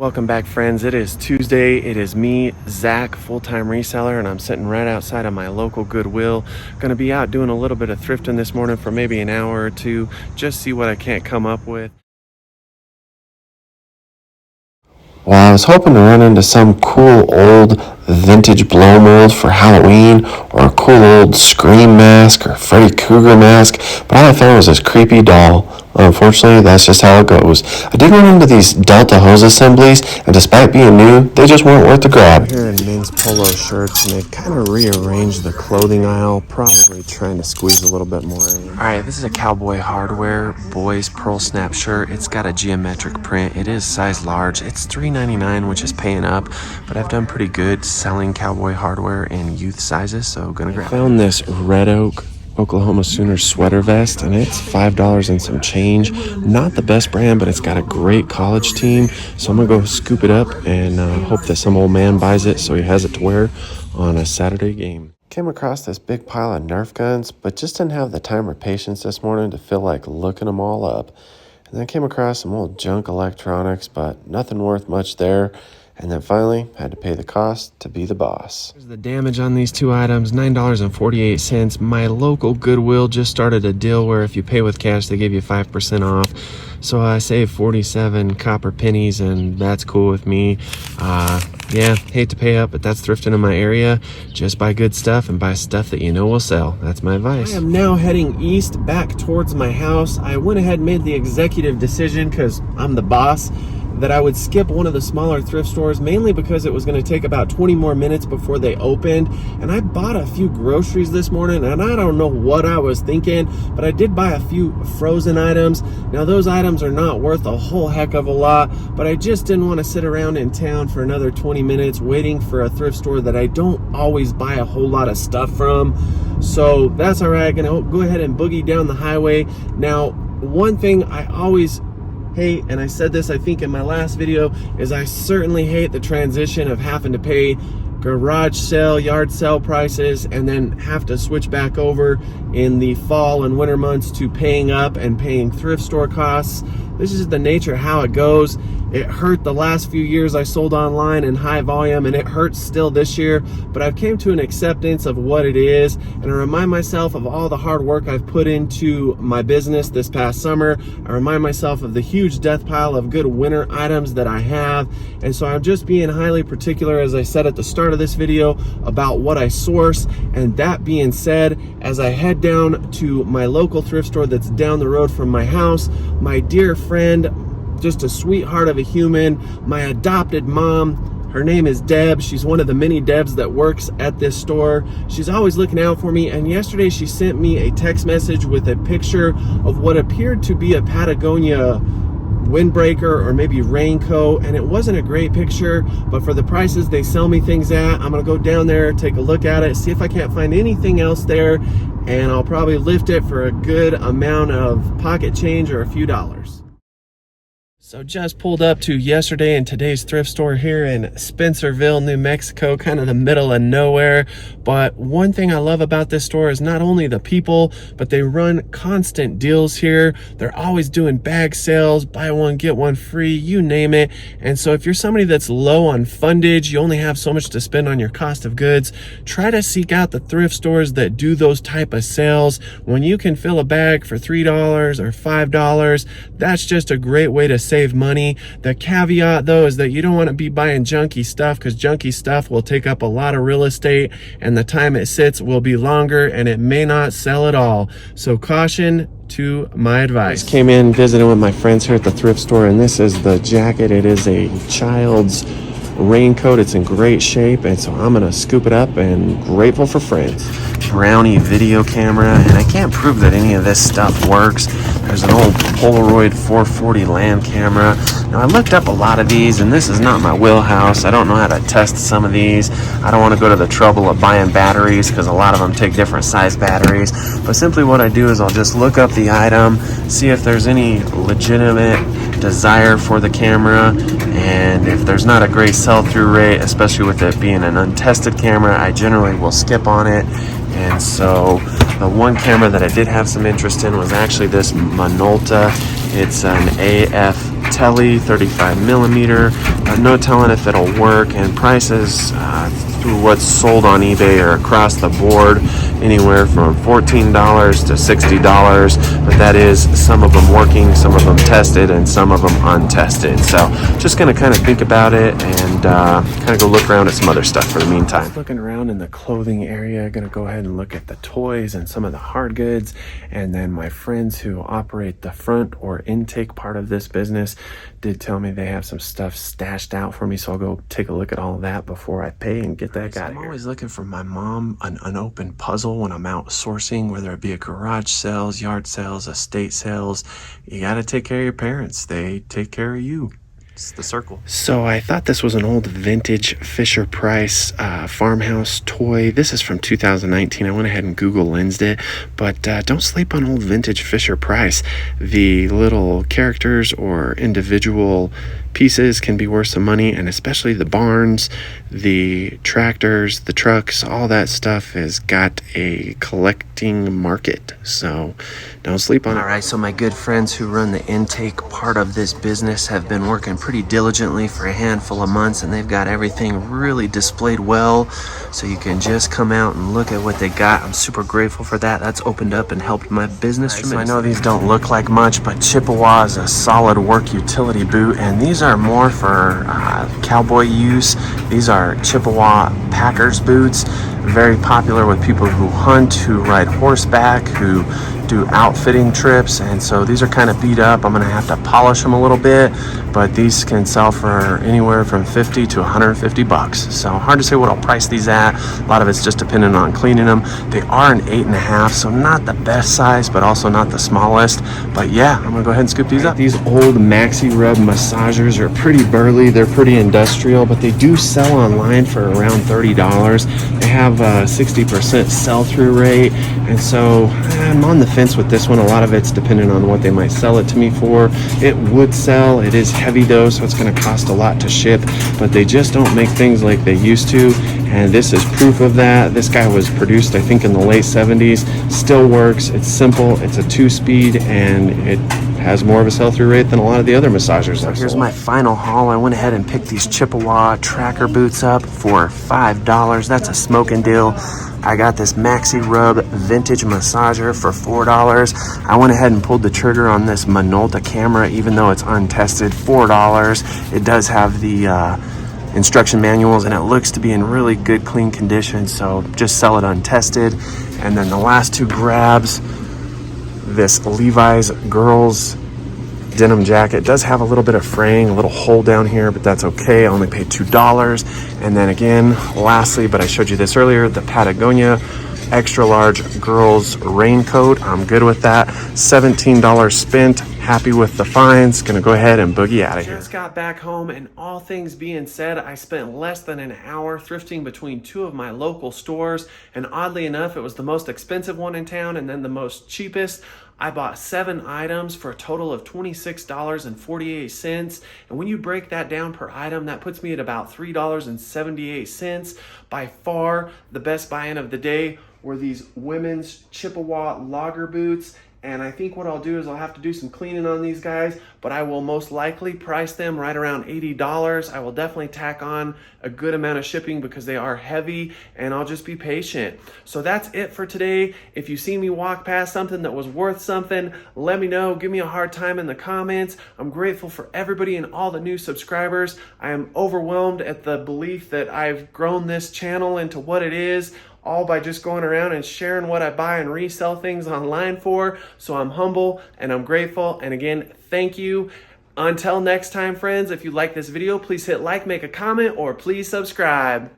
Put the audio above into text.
Welcome back, friends. It is Tuesday. It is me, Zach, full-time reseller, and I'm sitting right outside of my local Goodwill. Going to be out doing a little bit of thrifting this morning for maybe an hour or two, just see what I can't come up with. Well, I was hoping to run into some cool old vintage blow mold for Halloween, or a cool old Scream mask or Freddy Krueger mask, but all I found was this creepy doll. Unfortunately, that's just how it goes. I did run into these Delta hose assemblies, and despite being new, they just weren't worth the grab. Here in men's polo shirts, and they kind of rearranged the clothing aisle, probably trying to squeeze a little bit more in. All right, this is a Cowboy Hardware boys pearl snap shirt. It's got a geometric print. It is size large. It's $3.99, which is paying up, but I've done pretty good selling Cowboy Hardware in youth sizes, so gonna grab it. I found this Red Oak Oklahoma Sooners sweater vest, and it's $5 and some change. Not the best brand, but it's got a great college team, so I'm gonna go scoop it up and hope that some old man buys it so he has it to wear on a Saturday game. Came across this big pile of Nerf guns, but just didn't have the time or patience this morning to feel like looking them all up. And then came across some old junk electronics, but nothing worth much there. And then finally, had to pay the cost to be the boss. Here's the damage on these two items, $9.48. My local Goodwill just started a deal where if you pay with cash, they give you 5% off. So I saved 47 copper pennies, and that's cool with me. Yeah, hate to pay up, but that's thrifting in my area. Just buy good stuff and buy stuff that you know will sell. That's my advice. I am now heading east back towards my house. I went ahead and made the executive decision, because I'm the boss, that I would skip one of the smaller thrift stores, mainly because it was going to take about 20 more minutes before they opened. And I bought a few groceries this morning, and I don't know what I was thinking, but I did buy a few frozen items. Now, those items are not worth a whole heck of a lot, but I just didn't want to sit around in town for another 20 minutes waiting for a thrift store that I don't always buy a whole lot of stuff from. So that's all right. Gonna go ahead and boogie down the highway. Now, one thing I always hate, and I said this I think in my last video, is I certainly hate the transition of having to pay garage sale, yard sale prices, and then have to switch back over in the fall and winter months to paying up and paying thrift store costs. This is the nature of how it goes. It hurt the last few years I sold online in high volume, and it hurts still this year, but I've came to an acceptance of what it is, and I remind myself of all the hard work I've put into my business this past summer. I remind myself of the huge death pile of good winter items that I have, and so I'm just being highly particular, as I said at the start of this video, about what I source. And that being said, as I head down to my local thrift store that's down the road from my house, my dear friend, just a sweetheart of a human, my adopted mom, her name is Deb. She's one of the many Debs that works at this store. She's always looking out for me, and yesterday she sent me a text message with a picture of what appeared to be a Patagonia windbreaker or maybe raincoat, and it wasn't a great picture, but for the prices they sell me things at, I'm gonna go down there, take a look at it, see if I can't find anything else there, and I'll probably lift it for a good amount of pocket change or a few dollars. So just pulled up to yesterday and today's thrift store here in Spencerville, New Mexico, kind of the middle of nowhere. But one thing I love about this store is not only the people, but they run constant deals here. They're always doing bag sales, buy one, get one free, you name it. And so if you're somebody that's low on fundage, you only have so much to spend on your cost of goods, try to seek out the thrift stores that do those type of sales. When you can fill a bag for $3 or $5, that's just a great way to save money. The caveat though is that you don't want to be buying junky stuff, because junky stuff will take up a lot of real estate, and the time it sits will be longer, and it may not sell at all. So caution to my advice. Came in visiting with my friends here at the thrift store, and this is the jacket. It is a child's raincoat. It's in great shape, and so I'm gonna scoop it up, and grateful for friends. Brownie video camera, and I can't prove that any of this stuff works. There's an old Polaroid 440 land camera. Now I looked up a lot of these, and this is not my wheelhouse. I don't know how to test some of these. I don't want to go to the trouble of buying batteries, because a lot of them take different size batteries. But simply what I do is I'll just look up the item, see if there's any legitimate desire for the camera, and if there's not a great sell-through rate, especially with it being an untested camera, I generally will skip on it. And so the one camera that I did have some interest in was actually this Minolta. It's an AF Tele 35mm. but no telling if it'll work. And prices through what's sold on eBay are across the board, anywhere from $14 to $60. But that is some of them working, some of them tested, and some of them untested. So just going to kind of think about it and kind of go look around at some other stuff for the meantime. Just looking around in the clothing area, going to go ahead and look at the toys and some of the hard goods. And then my friends who operate the front or intake part of this business did tell me they have some stuff stashed out for me, so I'll go take a look at all of that before I pay and get that guy. I'm always looking for my mom an unopened puzzle when I'm out sourcing, whether it be a garage sales, yard sales, estate sales. You got to take care of your parents. They take care of you. It's the circle. So I thought this was an old vintage Fisher Price farmhouse toy. This is from 2019. I went ahead and Google lensed it, but don't sleep on old vintage Fisher Price. The little characters or individual pieces can be worth some money, and especially the barns, the tractors, the trucks, all that stuff has got a collecting market, so don't sleep on it. All right, so my good friends who run the intake part of this business have been working pretty diligently for a handful of months, and they've got everything really displayed well, so you can just come out and look at what they got. I'm super grateful for that. That's opened up and helped my business tremendously. So I know these don't look like much, but Chippewa is a solid work utility boot, and these are more for cowboy use. These are Chippewa Packers boots, very popular with people who hunt, who ride horseback, who do outfitting trips, and so these are kind of beat up. I'm gonna have to polish them a little bit, but these can sell for anywhere from 50 to 150 bucks. So hard to say what I'll price these at. A lot of it's just dependent on cleaning them. They are an 8.5, so not the best size, but also not the smallest. But yeah, I'm gonna go ahead and scoop these up. These old Maxi Rub massagers are pretty burly. They're pretty industrial, but they do sell online for around $30. They have a 60% sell-through rate, and so I'm on the fence with this one. A lot of it's dependent on what they might sell it to me for. It would sell. It is heavy though, so it's going to cost a lot to ship, but they just don't make things like they used to, and this is proof of that. This guy was produced, I think, in the late 70s. Still works. It's simple. It's a 2-speed, and it has more of a sell-through rate than a lot of the other massagers. So here's my final haul. I went ahead and picked these Chippewa tracker boots up for $5. That's a smoking deal. I got this Maxi Rub vintage massager for $4. I went ahead and pulled the trigger on this Minolta camera, even though it's untested, $4. It does have the instruction manuals, and it looks to be in really good, clean condition, so just sell it untested. And then the last two grabs, this Levi's girls denim jacket does have a little bit of fraying, a little hole down here, but that's okay. I only paid $2. And then again, lastly, but I showed you this earlier, the Patagonia extra large girls raincoat. I'm good with that. $17 spent. Happy with the finds. Gonna go ahead and boogie out of here. Just got back home, and all things being said, I spent less than an hour thrifting between two of my local stores, and oddly enough, it was the most expensive one in town and then the most cheapest. I bought 7 items for a total of $26.48. And when you break that down per item, that puts me at about $3.78. By far, the best buy-in of the day were these women's Chippewa logger boots. And I think what I'll do is I'll have to do some cleaning on these guys, but I will most likely price them right around $80. I will definitely tack on a good amount of shipping because they are heavy, and I'll just be patient. So that's it for today. If you see me walk past something that was worth something, let me know. Give me a hard time in the comments. I'm grateful for everybody and all the new subscribers. I am overwhelmed at the belief that I've grown this channel into what it is, all by just going around and sharing what I buy and resell things online for. So I'm humble and I'm grateful. And again, thank you. Until next time, friends, if you like this video, please hit like, make a comment, or please subscribe.